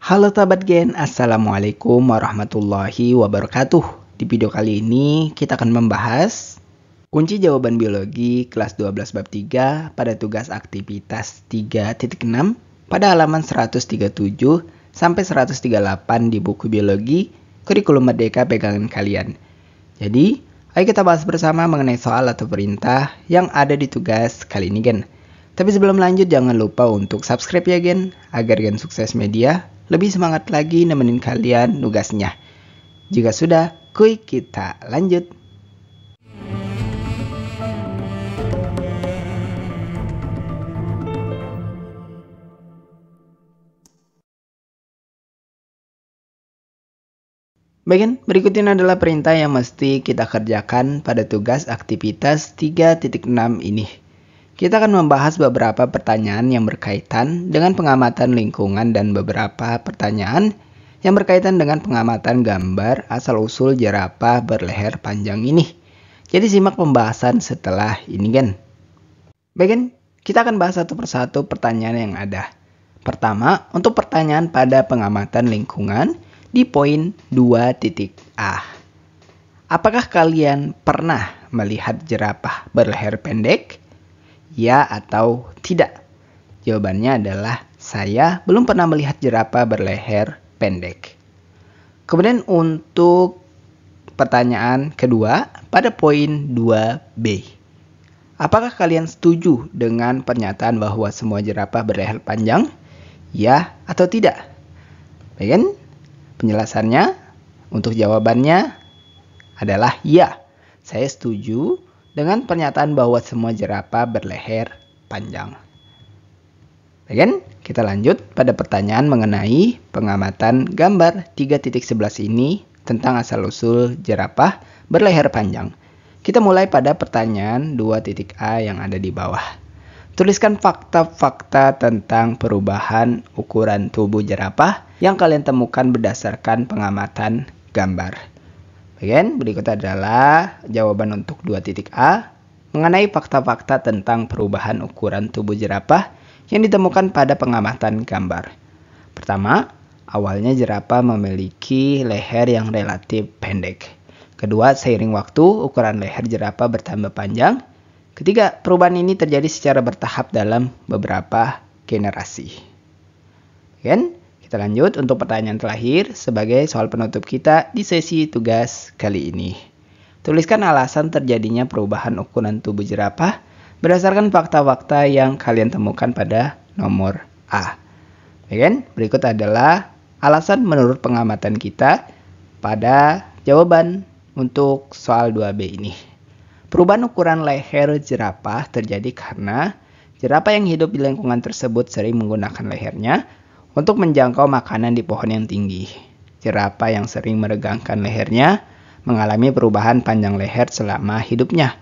Halo sahabat Gen, Assalamualaikum warahmatullahi wabarakatuh. Di video kali ini kita akan membahas kunci jawaban biologi kelas 12 bab 3 pada tugas aktivitas 3.6 pada halaman 137 sampai 138 di buku biologi kurikulum merdeka pegangan kalian. Jadi, ayo kita bahas bersama mengenai soal atau perintah yang ada di tugas kali ini Gen. Tapi sebelum lanjut jangan lupa untuk subscribe ya Gen, agar Gen Sukses Media lebih semangat lagi nemenin kalian nugasnya. Jika sudah, kuy kita lanjut. Bagian berikutnya adalah perintah yang mesti kita kerjakan pada tugas aktivitas 3.6 ini. Kita akan membahas beberapa pertanyaan yang berkaitan dengan pengamatan lingkungan dan beberapa pertanyaan yang berkaitan dengan pengamatan gambar asal-usul jerapah berleher panjang ini. Jadi simak pembahasan setelah ini Gen. Bagian kita akan bahas satu persatu pertanyaan yang ada. Pertama, untuk pertanyaan pada pengamatan lingkungan di poin 2.a. Apakah kalian pernah melihat jerapah berleher pendek? Ya atau tidak? Jawabannya adalah saya belum pernah melihat jerapah berleher pendek. Kemudian untuk pertanyaan kedua pada poin 2b. Apakah kalian setuju dengan pernyataan bahwa semua jerapah berleher panjang? Ya atau tidak? Bagian penjelasannya untuk jawabannya adalah ya. Saya setuju dengan pernyataan bahwa semua jerapah berleher panjang. Bagian kita lanjut pada pertanyaan mengenai pengamatan gambar 3.11 ini tentang asal-usul jerapah berleher panjang. Kita mulai pada pertanyaan 2.a yang ada di bawah. Tuliskan fakta-fakta tentang perubahan ukuran tubuh jerapah yang kalian temukan berdasarkan pengamatan gambar. Bagian berikut adalah jawaban untuk 2.a mengenai fakta-fakta tentang perubahan ukuran tubuh jerapah yang ditemukan pada pengamatan gambar. Pertama, awalnya jerapah memiliki leher yang relatif pendek. Kedua, seiring waktu ukuran leher jerapah bertambah panjang. Ketiga, perubahan ini terjadi secara bertahap dalam beberapa generasi. Bagian kita lanjut untuk pertanyaan terakhir sebagai soal penutup kita di sesi tugas kali ini. Tuliskan alasan terjadinya perubahan ukuran tubuh jerapah berdasarkan fakta-fakta yang kalian temukan pada nomor A. Bagian berikut adalah alasan menurut pengamatan kita pada jawaban untuk soal 2B ini. Perubahan ukuran leher jerapah terjadi karena jerapah yang hidup di lingkungan tersebut sering menggunakan lehernya untuk menjangkau makanan di pohon yang tinggi. Jerapah yang sering meregangkan lehernya mengalami perubahan panjang leher selama hidupnya.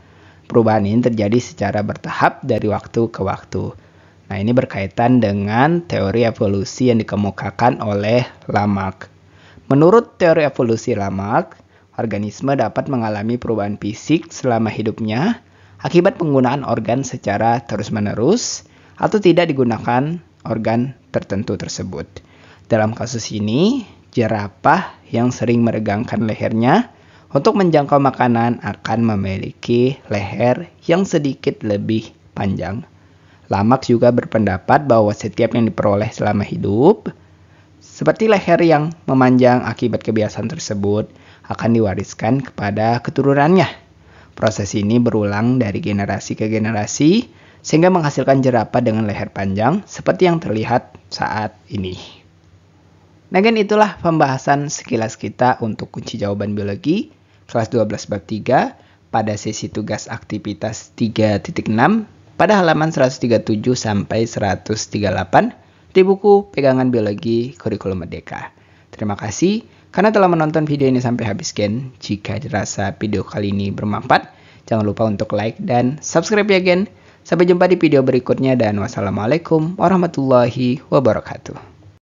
Perubahan ini terjadi secara bertahap dari waktu ke waktu. Nah, ini berkaitan dengan teori evolusi yang dikemukakan oleh Lamarck. Menurut teori evolusi Lamarck, organisme dapat mengalami perubahan fisik selama hidupnya akibat penggunaan organ secara terus-menerus atau tidak digunakan organ tertentu tersebut. Dalam kasus ini, jerapah yang sering meregangkan lehernya untuk menjangkau makanan akan memiliki leher yang sedikit lebih panjang. Lamarck juga berpendapat bahwa setiap yang diperoleh selama hidup, seperti leher yang memanjang akibat kebiasaan tersebut, akan diwariskan kepada keturunannya. Proses ini berulang dari generasi ke generasi, sehingga menghasilkan jerapah dengan leher panjang seperti yang terlihat saat ini. Nah, itulah pembahasan sekilas kita untuk kunci jawaban biologi kelas 12 bab 3 pada sesi tugas aktivitas 3.6 pada halaman 137 sampai 138 di buku pegangan biologi kurikulum merdeka. Terima kasih karena telah menonton video ini sampai habis Gen. Jika dirasa video kali ini bermanfaat, jangan lupa untuk like dan subscribe ya Gen. Sampai jumpa di video berikutnya dan wassalamualaikum warahmatullahi wabarakatuh.